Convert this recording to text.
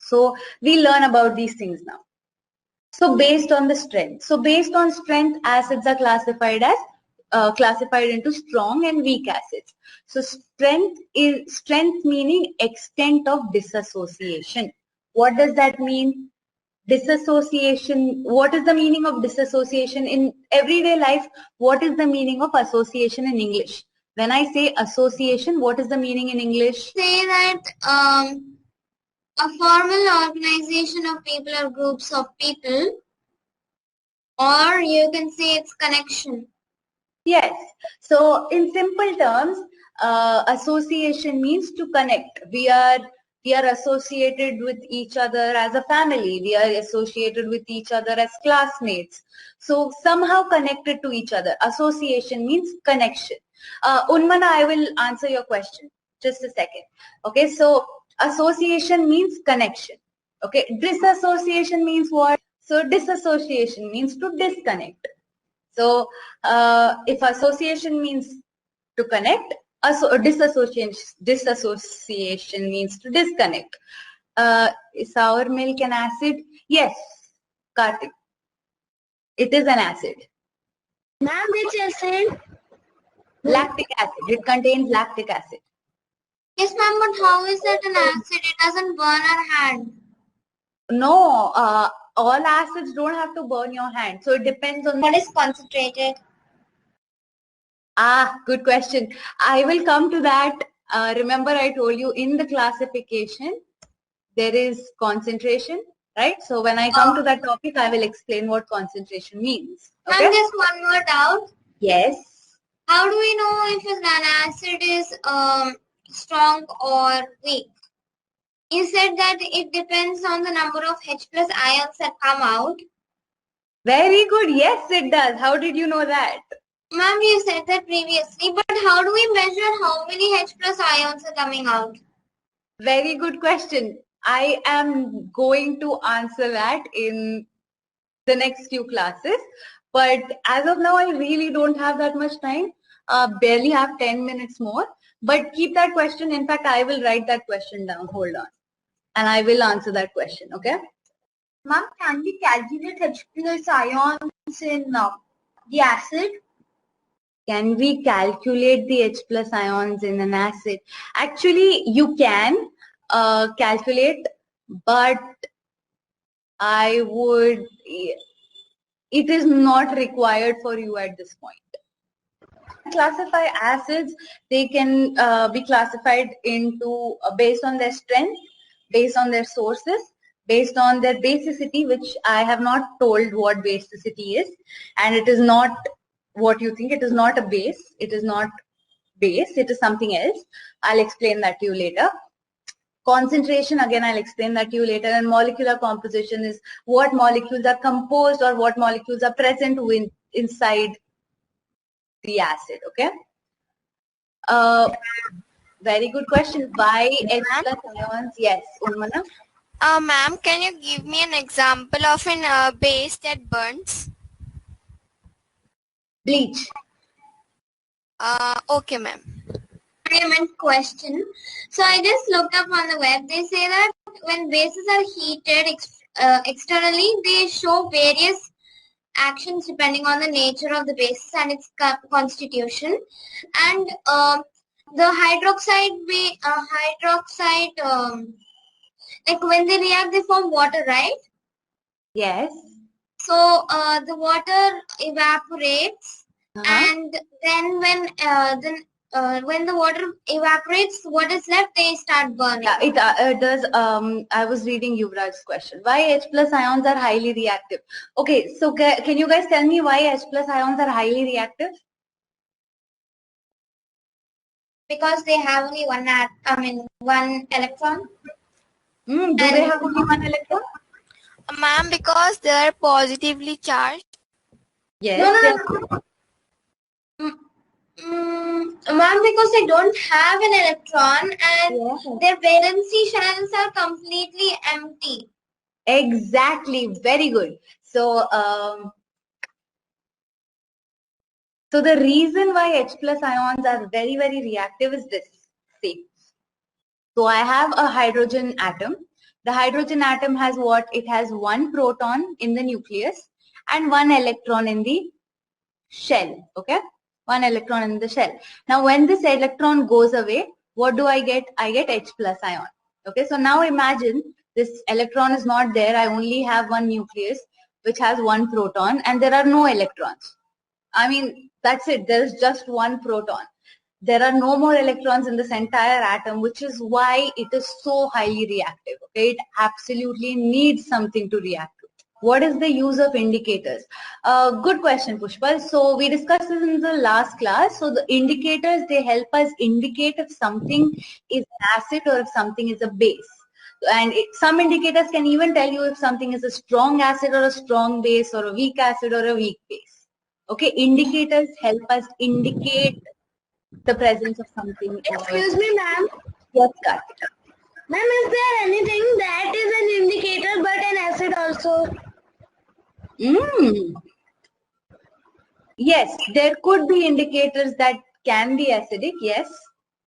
So we learn about these things now. So based on the strength. So based on strength, acids are classified as classified into strong and weak acids. So strength meaning extent of dissociation. What does that mean? Disassociation. What is the meaning of disassociation in everyday life? What is the meaning of association in English? When I say association, what is the meaning in English? Say that a formal organization of people or groups of people, or you can say it's connection. Yes. So in simple terms, association means to connect. We are associated with each other as a family. We are associated with each other as classmates. So somehow connected to each other. Association means connection. Unmana, I will answer your question. Just a second. Okay. So association means connection. Okay. Disassociation means what? So disassociation means to disconnect. So if association means to connect, disassociation means to disconnect. Sour milk an acid? Yes, Kartik. It is an acid. Ma'am, which acid? Lactic acid. It contains lactic acid. Yes, ma'am, but how is that an acid? It doesn't burn our hand. No, all acids don't have to burn your hand. So it depends on what is concentrated. Good question. I will come to that. Remember I told you in the classification, there is concentration, right? So when I come to that topic, I will explain what concentration means. Okay? Ma'am, just one more doubt. Yes. How do we know if an acid is strong or weak? You said that it depends on the number of H plus ions that come out. Very good. Yes, it does. How did you know that? Ma'am, you said that previously, but how do we measure how many H plus ions are coming out? Very good question. I am going to answer that in the next few classes. But as of now, I really don't have that much time. Barely have 10 minutes more. But keep that question. In fact, I will write that question down. Hold on. And I will answer that question. Okay? Ma'am, can we calculate H plus ions in the acid? Can we calculate the H plus ions in an acid? Actually, you can calculate, but I would, it is not required for you at this point. Classify acids, they can be classified into based on their strength, based on their sources, based on their basicity, which I have not told what basicity is, and it is not what you think. It is not a base. It is not base. It is something else. I'll explain that to you later. Concentration, again, I'll explain that to you later. And molecular composition is what molecules are composed or what molecules are present inside the acid. Okay. Very good question. Why H plus ions? Yes, Unmana. Ma'am, can you give me an example of an base that burns? Bleach. Okay, ma'am. Question. So I just looked up on the web. They say that when bases are heated externally, they show various actions depending on the nature of the basis and its constitution. And the hydroxide, like when they react, they form water, right? Yes. So the water evaporates, and then when the water evaporates, what is left, they start burning. Yeah, it does. I was reading Yuvraj's question. Why H plus ions are highly reactive? Okay, so can you guys tell me why H plus ions are highly reactive? Because they have only one electron. Do they have only one electron? Ma'am, because they are positively charged. Yes. No. Ma'am, because they don't have an electron and their valency shells are completely empty. Exactly. Very good. So, so the reason why H plus ions are very, very reactive is this. See. So I have a hydrogen atom. The hydrogen atom has what? It has one proton in the nucleus and one electron in the shell. Okay, one electron in the shell. Now when this electron goes away, what do I get? I get H plus ion. Okay, so now imagine this electron is not there. I only have one nucleus which has one proton and there are no electrons. I mean, that's it. There is just one proton. There are no more electrons in this entire atom, which is why it is so highly reactive. Okay, it absolutely needs something to react with. What is the use of indicators? Good question, Pushpal. So we discussed this in the last class. So the indicators, they help us indicate if something is an acid or if something is a base. And some indicators can even tell you if something is a strong acid or a strong base or a weak acid or a weak base. Okay, indicators help us indicate the presence of something. Excuse me, ma'am. Yes, Karthika. Ma'am, is there anything that is an indicator but an acid also? Yes, there could be indicators that can be acidic, yes.